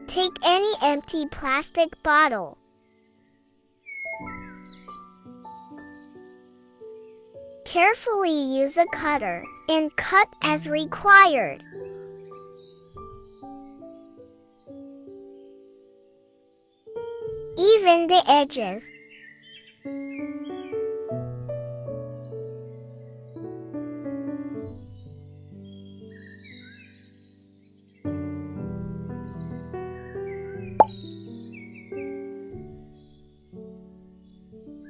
Take any empty plastic bottle. Carefully use a cutter and cut as required. Even the edges.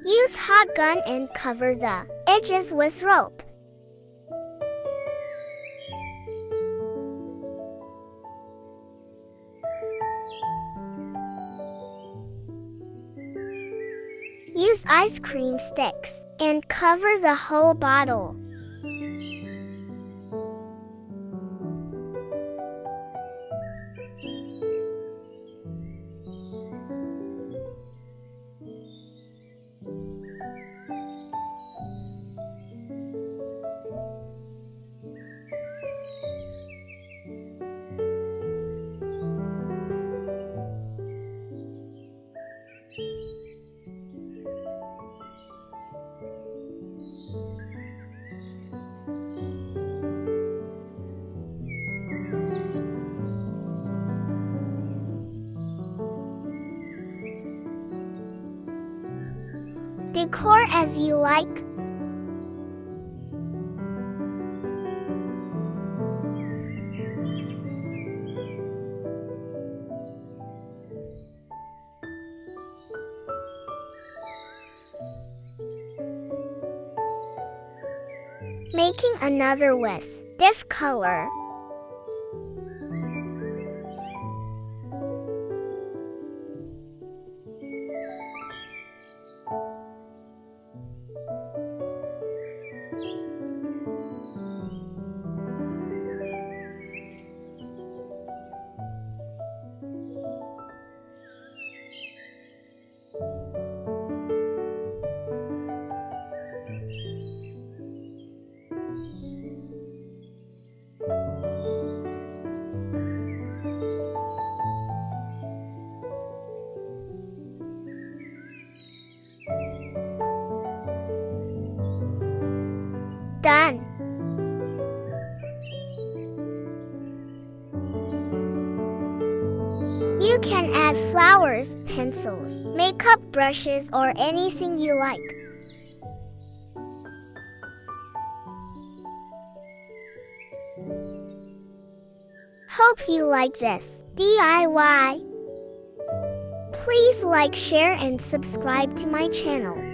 Use hot gun and cover the edges with rope. Use ice cream sticks and cover the whole bottle. Decor as you like. Making another with diff color. Done. You can add flowers, pencils, makeup brushes, or anything you like. Hope you like this DIY. Please like, share, and subscribe to my channel.